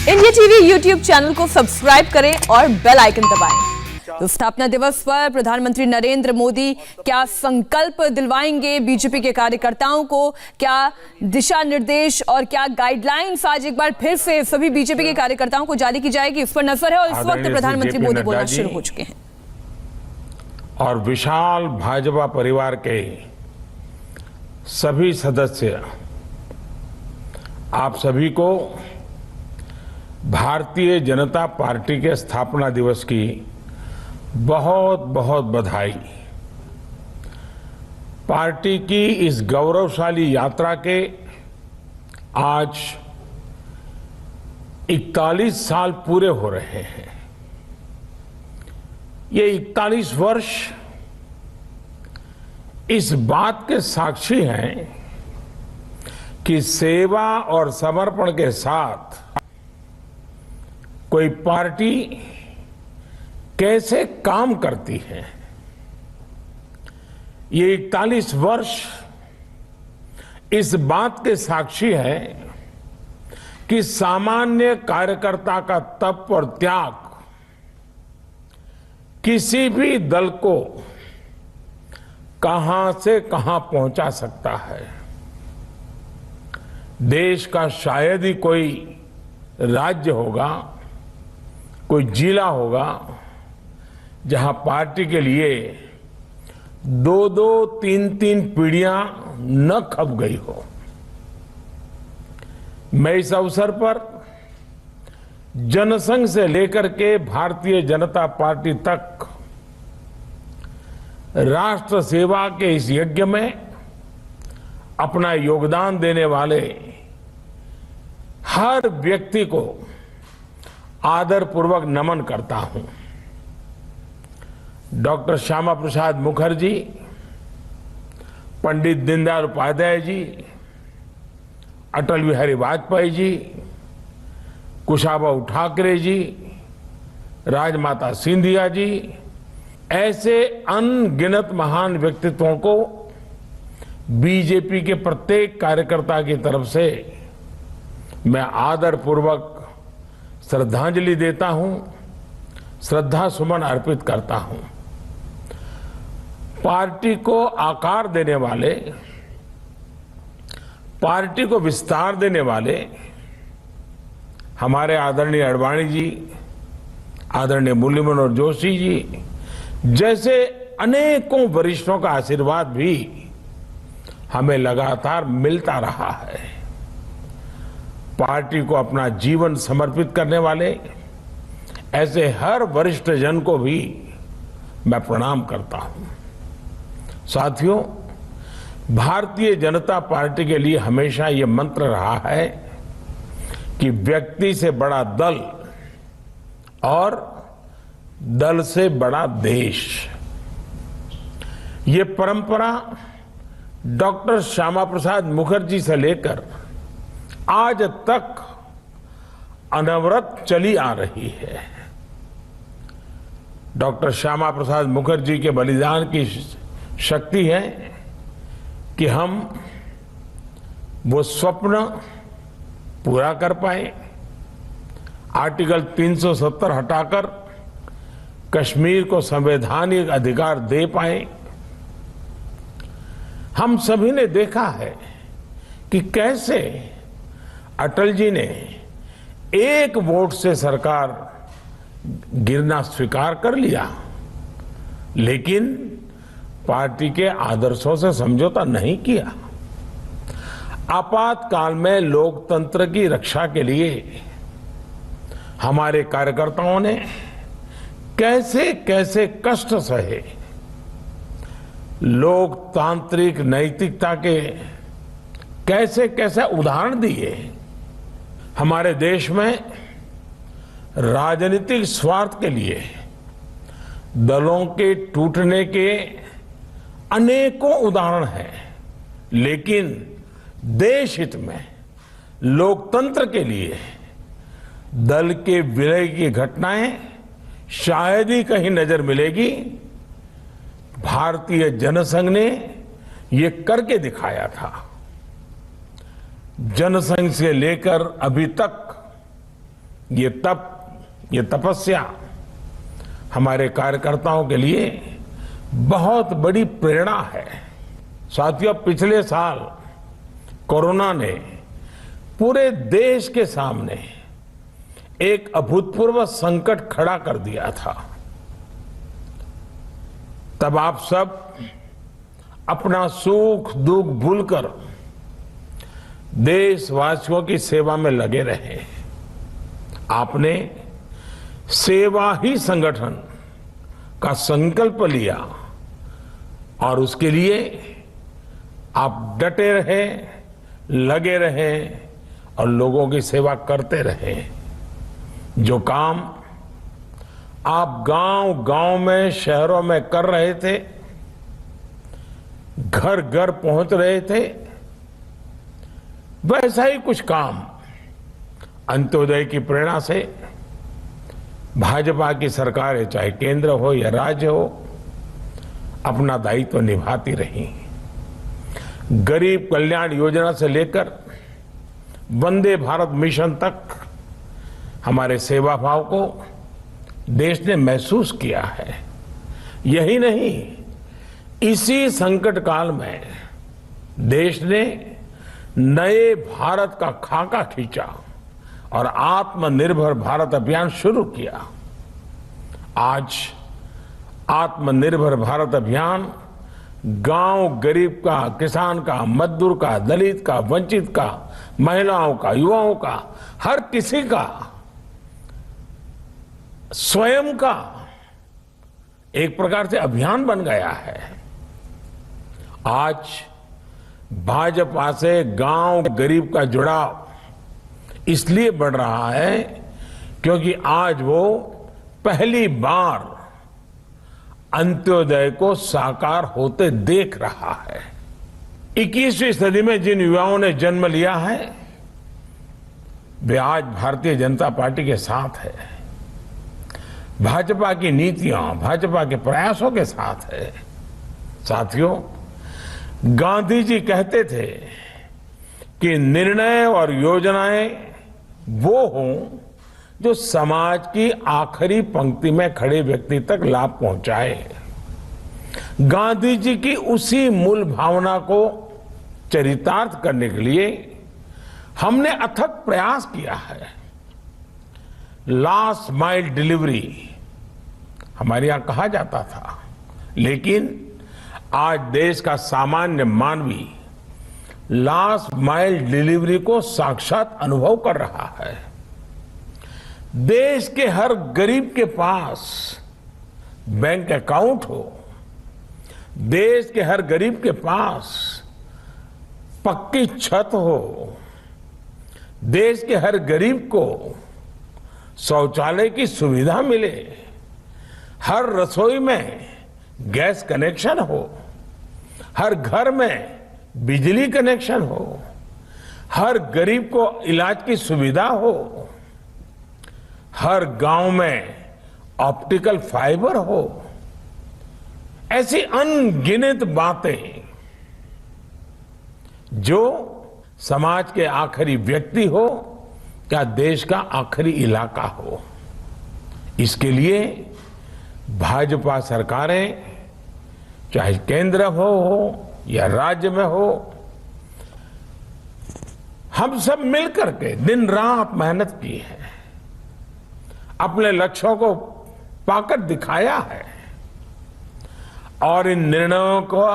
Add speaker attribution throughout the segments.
Speaker 1: India TV YouTube channel को subscribe करें और बेल आइकन दबाएं। तो स्थापना दिवस पर प्रधानमंत्री नरेंद्र मोदी क्या संकल्प दिलवाएंगे बीजेपी के कार्यकर्ताओं को, क्या दिशा निर्देश और क्या गाइडलाइंस आज एक बार फिर से सभी बीजेपी के कार्यकर्ताओं को जारी की जाएगी, इस पर नजर है। और इस वक्त प्रधानमंत्री मोदी बोलना शुरू हो चुके हैं।
Speaker 2: और विशाल भाजपा परिवार के सभी सदस्य, आप सभी को भारतीय जनता पार्टी के स्थापना दिवस की बहुत बहुत बधाई। पार्टी की इस गौरवशाली यात्रा के आज 41 साल पूरे हो रहे हैं। ये 41 वर्ष इस बात के साक्षी हैं कि सेवा और समर्पण के साथ कोई पार्टी कैसे काम करती है। ये 41 वर्ष इस बात के साक्षी है कि सामान्य कार्यकर्ता का तप और त्याग किसी भी दल को कहां से कहां पहुंचा सकता है। देश का शायद ही कोई राज्य होगा, कोई जिला होगा जहां पार्टी के लिए 2-2, 3-3 पीढ़ियां न खप गई हो। मैं इस अवसर पर जनसंघ से लेकर के भारतीय जनता पार्टी तक राष्ट्र सेवा के इस यज्ञ में अपना योगदान देने वाले हर व्यक्ति को आदरपूर्वक नमन करता हूं। डॉक्टर श्यामा प्रसाद मुखर्जी, पंडित दीनदयाल उपाध्याय जी, अटल बिहारी वाजपेयी जी, कुशाभाऊ ठाकरे जी, राजमाता सिंधिया जी, ऐसे अनगिनत महान व्यक्तित्वों को बीजेपी के प्रत्येक कार्यकर्ता की तरफ से मैं आदरपूर्वक श्रद्धांजलि देता हूं, श्रद्धा सुमन अर्पित करता हूं। पार्टी को आकार देने वाले, पार्टी को विस्तार देने वाले हमारे आदरणीय अडवाणी जी, आदरणीय मुरली मनोहर जोशी जी जैसे अनेकों वरिष्ठों का आशीर्वाद भी हमें लगातार मिलता रहा है। पार्टी को अपना जीवन समर्पित करने वाले ऐसे हर वरिष्ठ जन को भी मैं प्रणाम करता हूं। साथियों, भारतीय जनता पार्टी के लिए हमेशा ये मंत्र रहा है कि व्यक्ति से बड़ा दल और दल से बड़ा देश। ये परंपरा डॉक्टर श्यामा प्रसाद मुखर्जी से लेकर आज तक अनवरत चली आ रही है। डॉक्टर श्यामा प्रसाद मुखर्जी के बलिदान की शक्ति है कि हम वो स्वप्न पूरा कर पाए। आर्टिकल 370 हटाकर कश्मीर को संवैधानिक अधिकार दे पाए। हम सभी ने देखा है कि कैसे अटल जी ने एक वोट से सरकार गिरना स्वीकार कर लिया, लेकिन पार्टी के आदर्शों से समझौता नहीं किया। आपातकाल में लोकतंत्र की रक्षा के लिए हमारे कार्यकर्ताओं ने कैसे कैसे कष्ट सहे। लोकतांत्रिक नैतिकता के कैसे कैसे उदाहरण दिए। हमारे देश में राजनीतिक स्वार्थ के लिए दलों के टूटने के अनेकों उदाहरण हैं, लेकिन देश हित में लोकतंत्र के लिए दल के विलय की घटनाएं शायद ही कहीं नजर मिलेगी। भारतीय जनसंघ ने ये करके दिखाया था। जनसंघ से लेकर अभी तक ये तपस्या हमारे कार्यकर्ताओं के लिए बहुत बड़ी प्रेरणा है। साथियों, पिछले साल कोरोना ने पूरे देश के सामने एक अभूतपूर्व संकट खड़ा कर दिया था। तब आप सब अपना सुख दुख भूलकर देशवासियों की सेवा में लगे रहे। आपने सेवा ही संगठन का संकल्प लिया और उसके लिए आप डटे रहे, लगे रहे और लोगों की सेवा करते रहे। जो काम आप गांव-गांव में, शहरों में कर रहे थे, घर घर पहुंच रहे थे, वैसा ही कुछ काम अंत्योदय की प्रेरणा से भाजपा की सरकारें, चाहे केंद्र हो या राज्य हो, अपना दायित्व निभाती रही। गरीब कल्याण योजना से लेकर वंदे भारत मिशन तक हमारे सेवा भाव को देश ने महसूस किया है। यही नहीं, इसी संकट काल में देश ने नए भारत का खाका खींचा और आत्मनिर्भर भारत अभियान शुरू किया। आज आत्मनिर्भर भारत अभियान गांव गरीब का, किसान का, मजदूर का, दलित का, वंचित का, महिलाओं का, युवाओं का, हर किसी का स्वयं का एक प्रकार से अभियान बन गया है। आज भाजपा से गांव गरीब का जुड़ाव इसलिए बढ़ रहा है क्योंकि आज वो पहली बार अंत्योदय को साकार होते देख रहा है। 21वीं सदी में जिन युवाओं ने जन्म लिया है, वे आज भारतीय जनता पार्टी के साथ है, भाजपा की नीतियां, भाजपा के प्रयासों के साथ है। साथियों, गांधी जी कहते थे कि निर्णय और योजनाएं वो हों जो समाज की आखिरी पंक्ति में खड़े व्यक्ति तक लाभ पहुंचाए। गांधी जी की उसी मूल भावना को चरितार्थ करने के लिए हमने अथक प्रयास किया है। लास्ट माइल डिलीवरी हमारे यहां कहा जाता था, लेकिन आज देश का सामान्य मानवी लास्ट माइल डिलीवरी को साक्षात अनुभव कर रहा है। देश के हर गरीब के पास बैंक अकाउंट हो, देश के हर गरीब के पास पक्की छत हो, देश के हर गरीब को शौचालय की सुविधा मिले, हर रसोई में गैस कनेक्शन हो, हर घर में बिजली कनेक्शन हो, हर गरीब को इलाज की सुविधा हो, हर गांव में ऑप्टिकल फाइबर हो। ऐसी अनगिनत बातें जो समाज के आखिरी व्यक्ति हो या देश का आखिरी इलाका हो, इसके लिए भाजपा सरकारें, चाहे केंद्र हो या राज्य में हो, हम सब मिलकर के दिन रात मेहनत की है, अपने लक्ष्यों को पाकर दिखाया है। और इन निर्णयों को,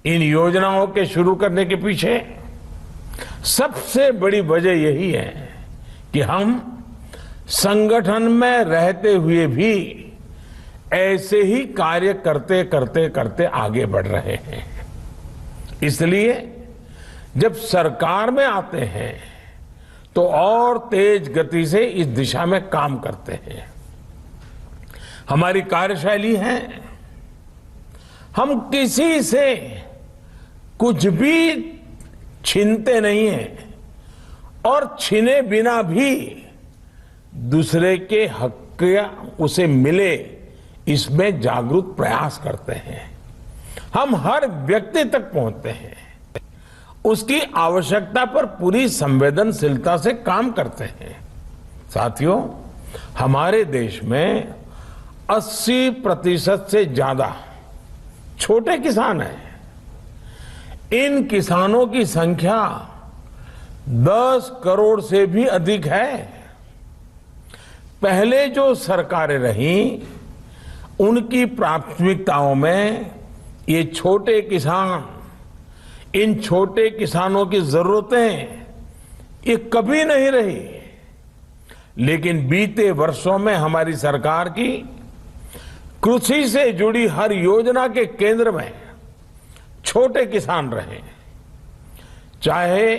Speaker 2: इन योजनाओं के शुरू करने के पीछे सबसे बड़ी वजह यही है कि हम संगठन में रहते हुए भी ऐसे ही कार्य करते करते करते आगे बढ़ रहे हैं। इसलिए जब सरकार में आते हैं तो और तेज गति से इस दिशा में काम करते हैं। हमारी कार्यशैली है, हम किसी से कुछ भी छीनते नहीं हैं और छीने बिना भी दूसरे के हक उसे मिले, इसमें जागरूक प्रयास करते हैं। हम हर व्यक्ति तक पहुंचते हैं, उसकी आवश्यकता पर पूरी संवेदनशीलता से काम करते हैं। साथियों, हमारे देश में 80% से ज्यादा छोटे किसान हैं। इन किसानों की संख्या 10 करोड़ से भी अधिक है। पहले जो सरकारें रहीं, उनकी प्राथमिकताओं में ये छोटे किसान, इन छोटे किसानों की जरूरतें ये कभी नहीं रही। लेकिन बीते वर्षों में हमारी सरकार की कृषि से जुड़ी हर योजना के केंद्र में छोटे किसान रहे। चाहे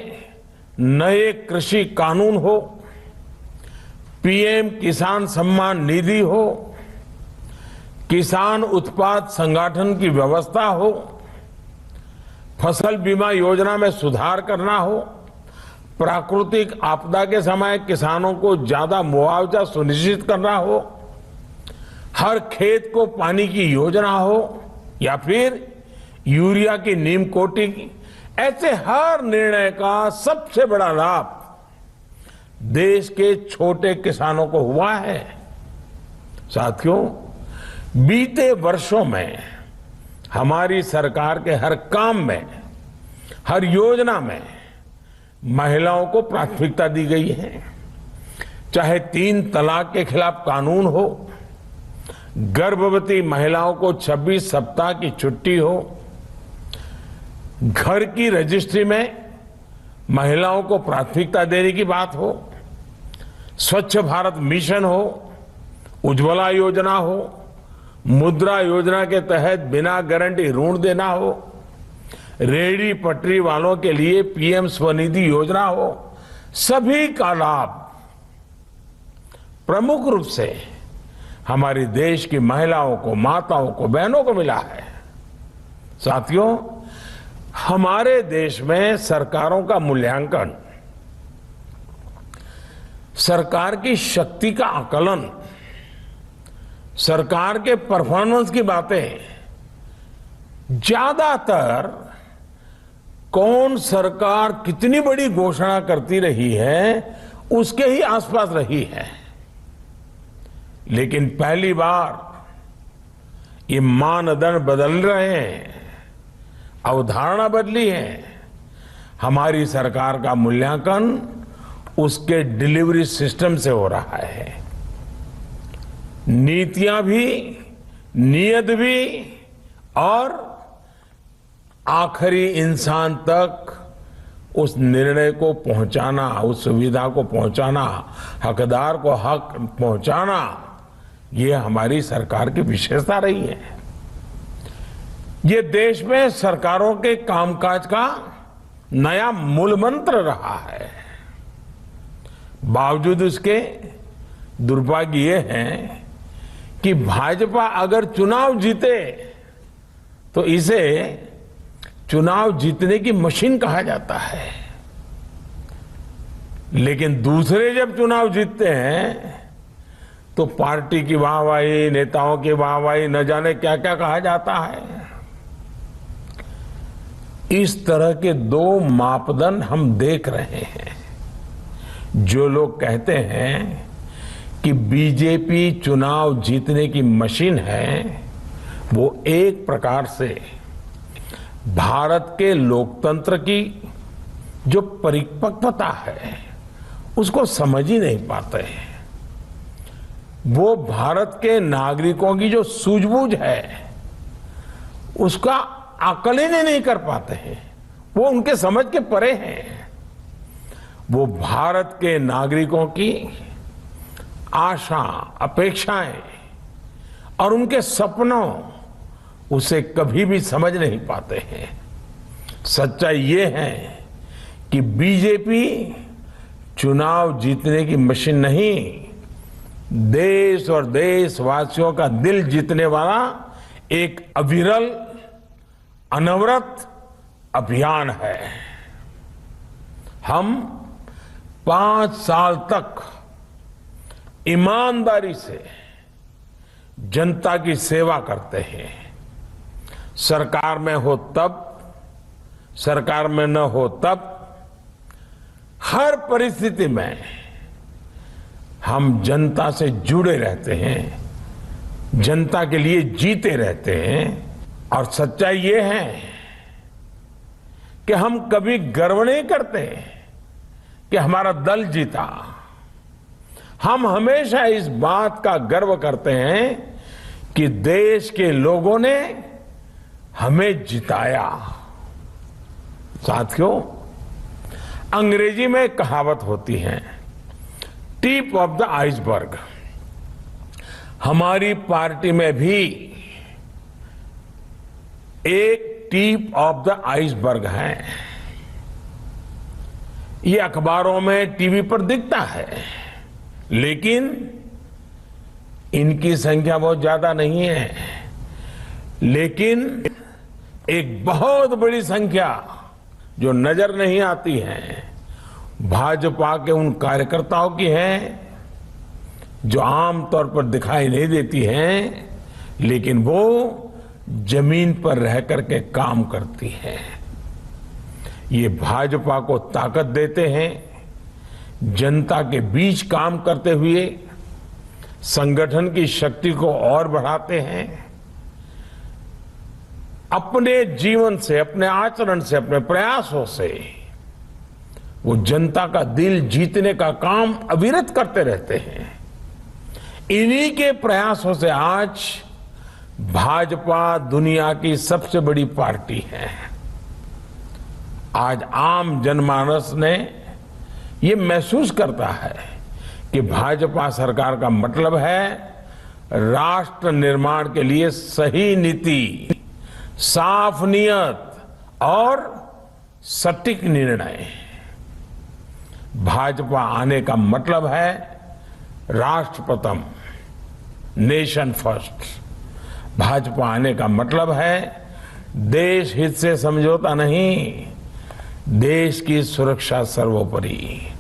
Speaker 2: नए कृषि कानून हो, पीएम किसान सम्मान निधि हो, किसान उत्पाद संगठन की व्यवस्था हो, फसल बीमा योजना में सुधार करना हो, प्राकृतिक आपदा के समय किसानों को ज्यादा मुआवजा सुनिश्चित करना हो, हर खेत को पानी की योजना हो, या फिर यूरिया की नीम कोटिंग, ऐसे हर निर्णय का सबसे बड़ा लाभ देश के छोटे किसानों को हुआ है। साथियों, बीते वर्षों में हमारी सरकार के हर काम में, हर योजना में महिलाओं को प्राथमिकता दी गई है। चाहे 3 तलाक के खिलाफ कानून हो, गर्भवती महिलाओं को 26 सप्ताह की छुट्टी हो, घर की रजिस्ट्री में महिलाओं को प्राथमिकता देने की बात हो, स्वच्छ भारत मिशन हो, उज्ज्वला योजना हो, मुद्रा योजना के तहत बिना गारंटी ऋण देना हो, रेहड़ी पटरी वालों के लिए पीएम स्वनिधि योजना हो, सभी का लाभ प्रमुख रूप से हमारे देश की महिलाओं को, माताओं को, बहनों को मिला है। साथियों, हमारे देश में सरकारों का मूल्यांकन, सरकार की शक्ति का आकलन, सरकार के परफॉर्मेंस की बातें ज्यादातर कौन सरकार कितनी बड़ी घोषणा करती रही है उसके ही आसपास रही है। लेकिन पहली बार ये मानदंड बदल रहे हैं, अवधारणा बदली है। हमारी सरकार का मूल्यांकन उसके डिलीवरी सिस्टम से हो रहा है। नीतियां भी, नियत भी और आखिरी इंसान तक उस निर्णय को पहुंचाना, उस सुविधा को पहुंचाना, हकदार को हक पहुंचाना, ये हमारी सरकार की विशेषता रही है। ये देश में सरकारों के कामकाज का नया मूल मंत्र रहा है। बावजूद इसके दुर्भाग्य ये है कि भाजपा अगर चुनाव जीते तो इसे चुनाव जीतने की मशीन कहा जाता है, लेकिन दूसरे जब चुनाव जीतते हैं तो पार्टी की वाहवाही, नेताओं की वाहवाही, न जाने क्या क्या कहा जाता है। इस तरह के 2 मापदंड हम देख रहे हैं। जो लोग कहते हैं कि बीजेपी चुनाव जीतने की मशीन है, वो एक प्रकार से भारत के लोकतंत्र की जो परिपक्वता है उसको समझ ही नहीं पाते हैं। वो भारत के नागरिकों की जो सूझबूझ है उसका आकलन ही नहीं कर पाते हैं। वो उनके समझ के परे हैं। वो भारत के नागरिकों की आशा, अपेक्षाएं और उनके सपनों उसे कभी भी समझ नहीं पाते हैं। सच्चाई ये है कि बीजेपी चुनाव जीतने की मशीन नहीं, देश और देशवासियों का दिल जीतने वाला एक अविरल, अनवरत अभियान है। हम 5 साल तक ईमानदारी से जनता की सेवा करते हैं। सरकार में हो तब, सरकार में न हो तब, हर परिस्थिति में हम जनता से जुड़े रहते हैं, जनता के लिए जीते रहते हैं। और सच्चाई ये है कि हम कभी गर्व नहीं करते कि हमारा दल जीता। हम हमेशा इस बात का गर्व करते हैं कि देश के लोगों ने हमें जिताया। साथियों, अंग्रेजी में कहावत होती है, टिप ऑफ द आइसबर्ग। हमारी पार्टी में भी एक टिप ऑफ द आइसबर्ग है। ये अखबारों में, टीवी पर दिखता है, लेकिन इनकी संख्या बहुत ज्यादा नहीं है। लेकिन एक बहुत बड़ी संख्या जो नजर नहीं आती है, भाजपा के उन कार्यकर्ताओं की है जो आमतौर पर दिखाई नहीं देती हैं, लेकिन वो जमीन पर रह करके काम करती हैं। ये भाजपा को ताकत देते हैं, जनता के बीच काम करते हुए संगठन की शक्ति को और बढ़ाते हैं। अपने जीवन से, अपने आचरण से, अपने प्रयासों से वो जनता का दिल जीतने का काम अविरत करते रहते हैं। इन्हीं के प्रयासों से आज भाजपा दुनिया की सबसे बड़ी पार्टी है। आज आम जनमानस ने ये महसूस करता है कि भाजपा सरकार का मतलब है राष्ट्र निर्माण के लिए सही नीति, साफ नियत और सटीक निर्णय। भाजपा आने का मतलब है राष्ट्र प्रथम, नेशन फर्स्ट। भाजपा आने का मतलब है देश हित से समझौता नहीं, देश की सुरक्षा सर्वोपरि।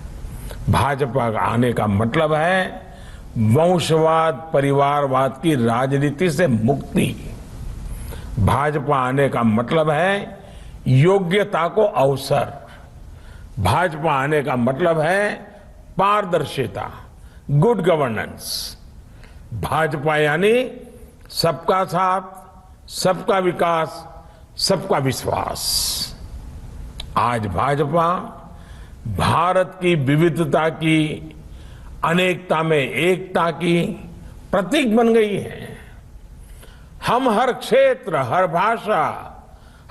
Speaker 2: भाजपा का आने का मतलब है वंशवाद, परिवारवाद की राजनीति से मुक्ति। भाजपा आने का मतलब है योग्यता को अवसर। भाजपा आने का मतलब है पारदर्शिता, गुड गवर्नेंस। भाजपा यानी सबका साथ, सबका विकास, सबका विश्वास। आज भाजपा भारत की विविधता की, अनेकता में एकता की प्रतीक बन गई है। हम हर क्षेत्र, हर भाषा,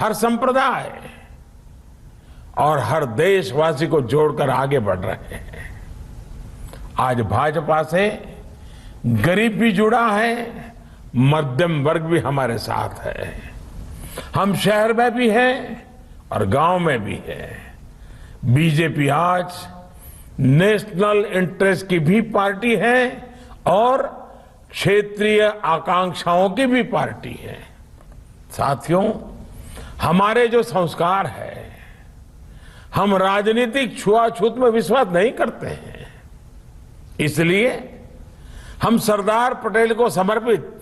Speaker 2: हर संप्रदाय और हर देशवासी को जोड़कर आगे बढ़ रहे हैं। आज भाजपा से गरीब भी जुड़ा है, मध्यम वर्ग भी हमारे साथ है। हम शहर में भी हैं और गांव में भी है। बीजेपी आज नेशनल इंटरेस्ट की भी पार्टी है और क्षेत्रीय आकांक्षाओं की भी पार्टी है। साथियों, हमारे जो संस्कार है, हम राजनीतिक छुआछूत में विश्वास नहीं करते हैं। इसलिए हम सरदार पटेल को समर्पित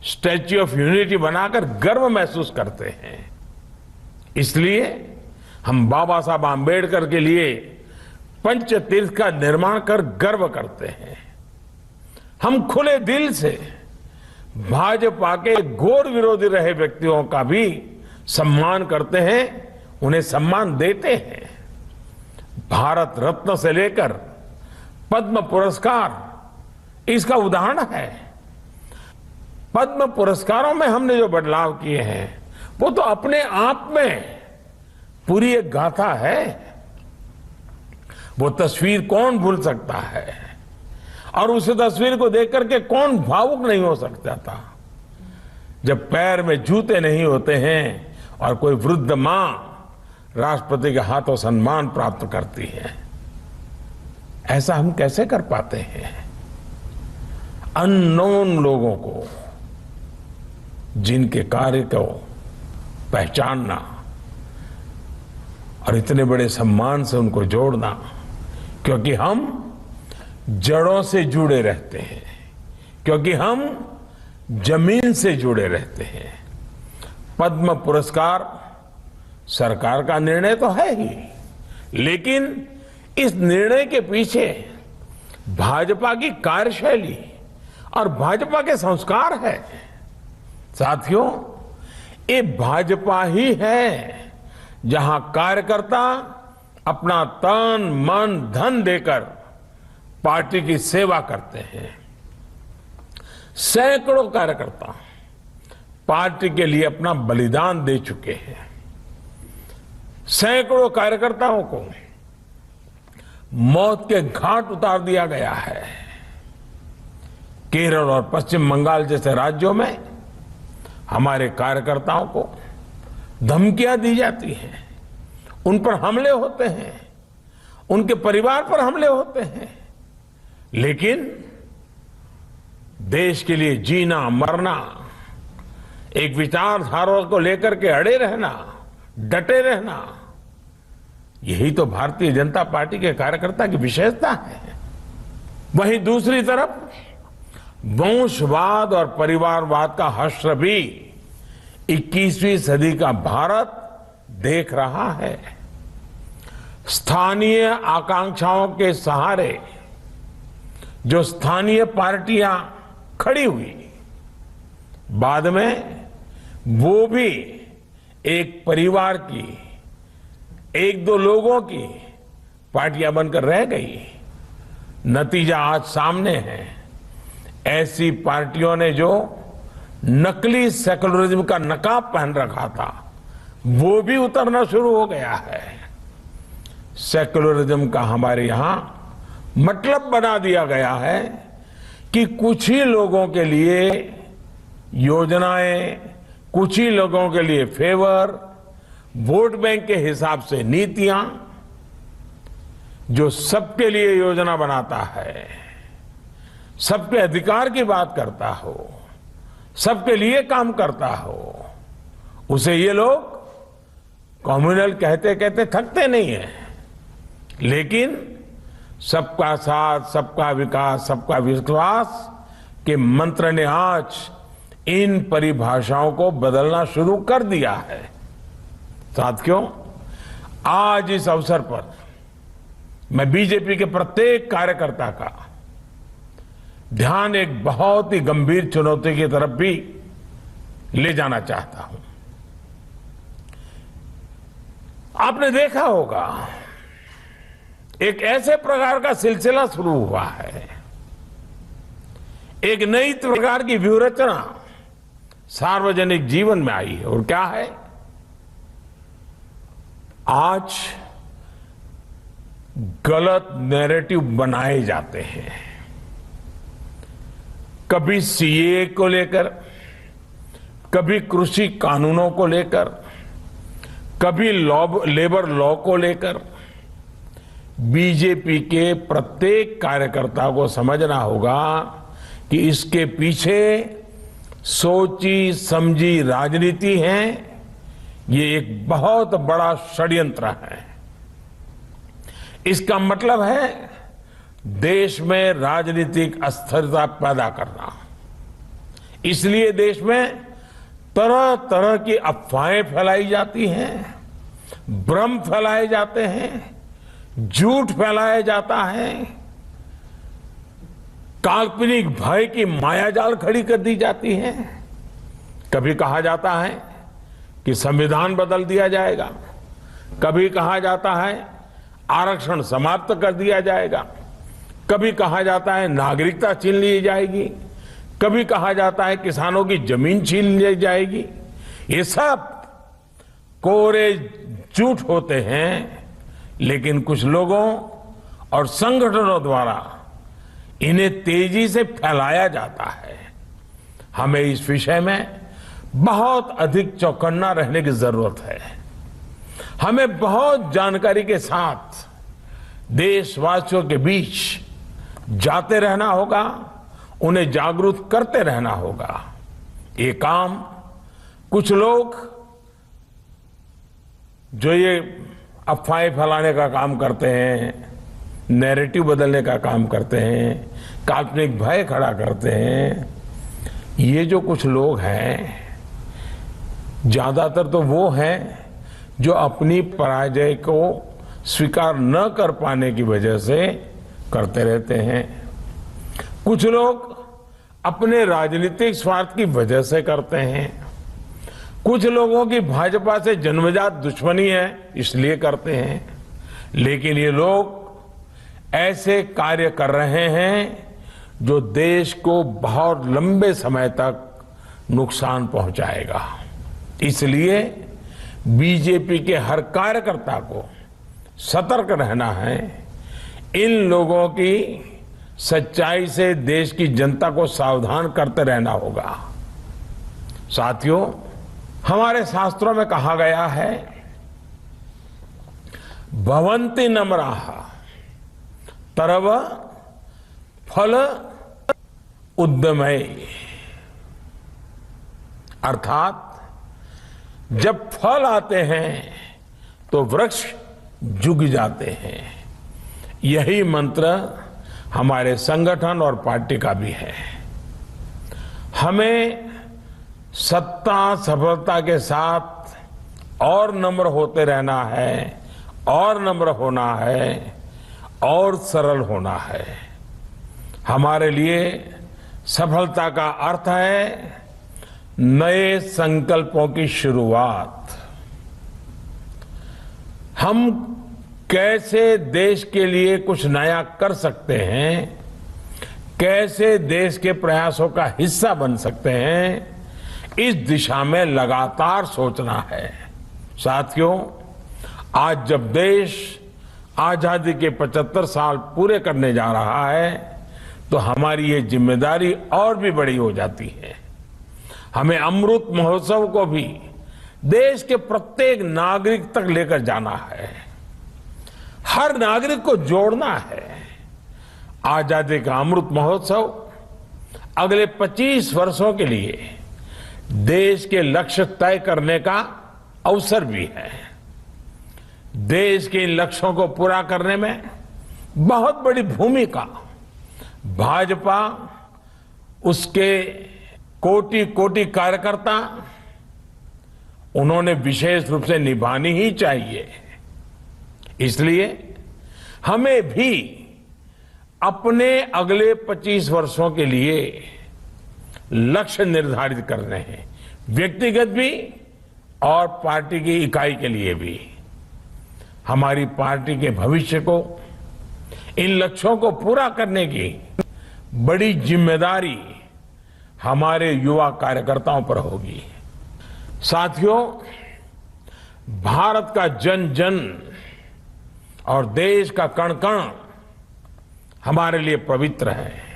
Speaker 2: स्टैच्यू ऑफ यूनिटी बनाकर गर्व महसूस करते हैं। इसलिए हम बाबा साहब आम्बेडकर के लिए पंचतीर्थ का निर्माण कर गर्व करते हैं। हम खुले दिल से भाजपा के घोर विरोधी रहे व्यक्तियों का भी सम्मान करते हैं, उन्हें सम्मान देते हैं। भारत रत्न से लेकर पद्म पुरस्कार इसका उदाहरण है। पद्म पुरस्कारों में हमने जो बदलाव किए हैं वो तो अपने आप में पूरी एक गाथा है। वो तस्वीर कौन भूल सकता है, और उस तस्वीर को देख करके कौन भावुक नहीं हो सकता था। जब पैर में जूते नहीं होते हैं और कोई वृद्ध मां राष्ट्रपति के हाथों सम्मान प्राप्त करती है, ऐसा हम कैसे कर पाते हैं। अननोन लोगों को, जिनके कार्य को पहचानना और इतने बड़े सम्मान से उनको जोड़ना, क्योंकि हम जड़ों से जुड़े रहते हैं, क्योंकि हम जमीन से जुड़े रहते हैं। पद्म पुरस्कार सरकार का निर्णय तो है ही, लेकिन इस निर्णय के पीछे भाजपा की कार्यशैली और भाजपा के संस्कार है। साथियों, ये भाजपा ही है जहां कार्यकर्ता अपना तन मन धन देकर पार्टी की सेवा करते हैं। सैकड़ों कार्यकर्ता पार्टी के लिए अपना बलिदान दे चुके हैं। सैकड़ों कार्यकर्ताओं को मौत के घाट उतार दिया गया है। केरल और पश्चिम बंगाल जैसे राज्यों में हमारे कार्यकर्ताओं को धमकियां दी जाती हैं, उन पर हमले होते हैं, उनके परिवार पर हमले होते हैं, लेकिन देश के लिए जीना मरना, एक विचारधारा को लेकर के अड़े रहना, डटे रहना, यही तो भारतीय जनता पार्टी के कार्यकर्ता की विशेषता है। वहीं दूसरी तरफ वंशवाद और परिवारवाद का हश्र भी 21वीं सदी का भारत देख रहा है। स्थानीय आकांक्षाओं के सहारे जो स्थानीय पार्टियां खड़ी हुई, बाद में वो भी एक परिवार की, एक दो लोगों की पार्टियां बनकर रह गई। नतीजा आज सामने है। ऐसी पार्टियों ने जो नकली सेकुलरिज्म का नकाब पहन रखा था, वो भी उतरना शुरू हो गया है। सेकुलरिज्म का हमारे यहां मतलब बना दिया गया है कि कुछ ही लोगों के लिए योजनाएं, कुछ ही लोगों के लिए फेवर, वोट बैंक के हिसाब से नीतियां। जो सबके लिए योजना बनाता है, सबके अधिकार की बात करता हो, सबके लिए काम करता हो, उसे ये लोग कम्युनल कहते कहते थकते नहीं है। लेकिन सबका साथ, सबका विकास, सबका विश्वास के मंत्र ने आज इन परिभाषाओं को बदलना शुरू कर दिया है। साथियों, आज इस अवसर पर मैं बीजेपी के प्रत्येक कार्यकर्ता का ध्यान एक बहुत ही गंभीर चुनौती की तरफ भी ले जाना चाहता हूं। आपने देखा होगा, एक ऐसे प्रकार का सिलसिला शुरू हुआ है, एक नई प्रकार की व्यूहरचना सार्वजनिक जीवन में आई है। और क्या है? आज गलत नैरेटिव बनाए जाते हैं। कभी सीए को लेकर, कभी कृषि कानूनों को लेकर, कभी लेबर लॉ को लेकर। बीजेपी के प्रत्येक कार्यकर्ता को समझना होगा कि इसके पीछे सोची समझी राजनीति है। ये एक बहुत बड़ा षड्यंत्र है। इसका मतलब है देश में राजनीतिक अस्थिरता पैदा करना। इसलिए देश में तरह तरह की अफवाहें फैलाई जाती हैं, भ्रम फैलाए जाते हैं, झूठ फैलाया जाता है, काल्पनिक भय की मायाजाल खड़ी कर दी जाती है। कभी कहा जाता है कि संविधान बदल दिया जाएगा, कभी कहा जाता है आरक्षण समाप्त कर दिया जाएगा, कभी कहा जाता है नागरिकता छीन ली जाएगी, कभी कहा जाता है किसानों की जमीन छीन ली जाएगी। ये सब कोरे झूठ होते हैं, लेकिन कुछ लोगों और संगठनों द्वारा इन्हें तेजी से फैलाया जाता है। हमें इस विषय में बहुत अधिक चौकन्ना रहने की जरूरत है। हमें बहुत जानकारी के साथ देशवासियों के बीच जाते रहना होगा, उन्हें जागरूक करते रहना होगा। ये काम कुछ लोग जो ये अफवाहें फैलाने का काम करते हैं, नैरेटिव बदलने का काम करते हैं, काल्पनिक भय खड़ा करते हैं, ये जो कुछ लोग हैं, ज्यादातर तो वो हैं जो अपनी पराजय को स्वीकार न कर पाने की वजह से करते रहते हैं। कुछ लोग अपने राजनीतिक स्वार्थ की वजह से करते हैं, कुछ लोगों की भाजपा से जन्मजात दुश्मनी है इसलिए करते हैं, लेकिन ये लोग ऐसे कार्य कर रहे हैं जो देश को बहुत लंबे समय तक नुकसान पहुंचाएगा। इसलिए बीजेपी के हर कार्यकर्ता को सतर्क रहना है। इन लोगों की सच्चाई से देश की जनता को सावधान करते रहना होगा। साथियों, हमारे शास्त्रों में कहा गया है, भवन्ति नम्राः तरव फल उद्यमय, अर्थात जब फल आते हैं तो वृक्ष झुक जाते हैं। यही मंत्र हमारे संगठन और पार्टी का भी है। हमें सत्ता सफलता के साथ और नम्र होते रहना है, और नम्र होना है, और सरल होना है। हमारे लिए सफलता का अर्थ है नए संकल्पों की शुरुआत। हम कैसे देश के लिए कुछ नया कर सकते हैं, कैसे देश के प्रयासों का हिस्सा बन सकते हैं, इस दिशा में लगातार सोचना है। साथियों, आज जब देश आजादी के 75 साल पूरे करने जा रहा है तो हमारी ये जिम्मेदारी और भी बड़ी हो जाती है। हमें अमृत महोत्सव को भी देश के प्रत्येक नागरिक तक लेकर जाना है, हर नागरिक को जोड़ना है। आजादी का अमृत महोत्सव अगले 25 वर्षों के लिए देश के लक्ष्य तय करने का अवसर भी है। देश के इन लक्ष्यों को पूरा करने में बहुत बड़ी भूमिका भाजपा, उसके कोटि कोटि कार्यकर्ता, उन्होंने विशेष रूप से निभानी ही चाहिए। इसलिए हमें भी अपने अगले 25 वर्षों के लिए लक्ष्य निर्धारित करने हैं, व्यक्तिगत भी और पार्टी की इकाई के लिए भी। हमारी पार्टी के भविष्य को, इन लक्ष्यों को पूरा करने की बड़ी जिम्मेदारी हमारे युवा कार्यकर्ताओं पर होगी। साथियों, भारत का जन जन और देश का कण कण हमारे लिए पवित्र है।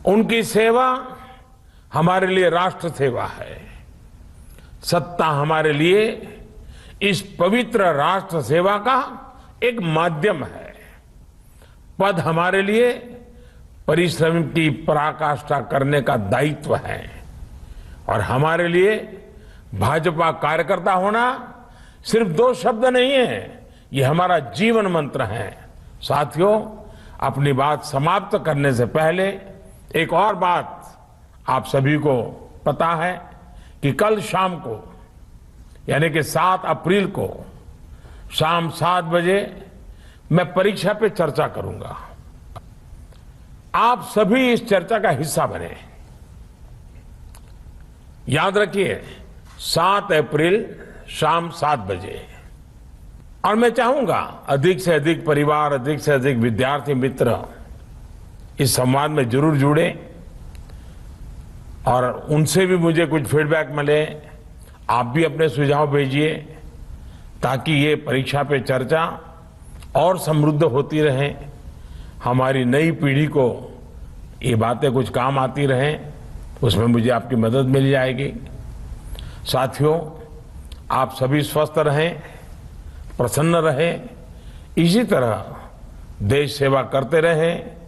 Speaker 2: उनकी सेवा हमारे लिए राष्ट्र सेवा है। सत्ता हमारे लिए इस पवित्र राष्ट्र सेवा का एक माध्यम है। पद हमारे लिए परिश्रम की पराकाष्ठा करने का दायित्व है। और हमारे लिए भाजपा कार्यकर्ता होना सिर्फ 2 शब्द नहीं है, ये हमारा जीवन मंत्र है। साथियों, अपनी बात समाप्त करने से पहले एक और बात आप सभी को पता है कि कल शाम को, यानी कि 7 अप्रैल को शाम 7 बजे मैं परीक्षा पे चर्चा करूंगा। आप सभी इस चर्चा का हिस्सा बने। याद रखिए, 7 अप्रैल शाम 7 बजे। और मैं चाहूंगा अधिक से अधिक परिवार, अधिक से अधिक विद्यार्थी मित्र इस संवाद में जरूर जुड़े और उनसे भी मुझे कुछ फीडबैक मिले। आप भी अपने सुझाव भेजिए ताकि ये परीक्षा पे चर्चा और समृद्ध होती रहे, हमारी नई पीढ़ी को ये बातें कुछ काम आती रहें, उसमें मुझे आपकी मदद मिल जाएगी। साथियों, आप सभी स्वस्थ रहें, प्रसन्न रहें, इसी तरह देश सेवा करते रहें।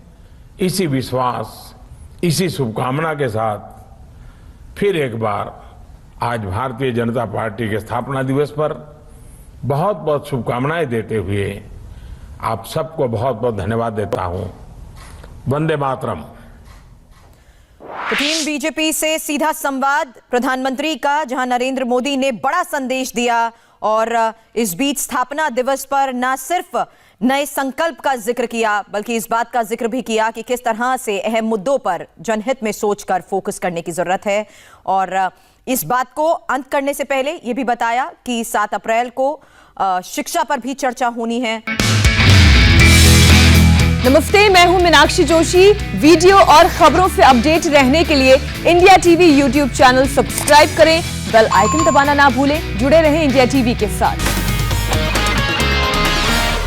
Speaker 2: इसी विश्वास, इसी शुभकामना के साथ फिर एक बार आज भारतीय जनता पार्टी के स्थापना दिवस पर बहुत बहुत शुभकामनाएं देते हुए आप सबको बहुत बहुत धन्यवाद देता हूं। वंदे मातरम।
Speaker 1: टीम बीजेपी से सीधा संवाद प्रधानमंत्री का, जहां नरेंद्र मोदी ने बड़ा संदेश दिया और इस बीच स्थापना दिवस पर न सिर्फ
Speaker 3: नए संकल्प का जिक्र किया, बल्कि इस बात का जिक्र भी किया कि किस तरह से अहम मुद्दों पर जनहित में सोचकर फोकस करने की जरूरत है। और इस बात को अंत करने से पहले यह भी बताया कि 7 अप्रैल को शिक्षा पर भी चर्चा होनी है।
Speaker 1: नमस्ते, मैं हूं मीनाक्षी जोशी। वीडियो और खबरों से अपडेट रहने के लिए India TV YouTube channel subscribe करें, बेल आइकन दबाना ना भूलें। जुड़े रहें इंडिया टीवी के साथ।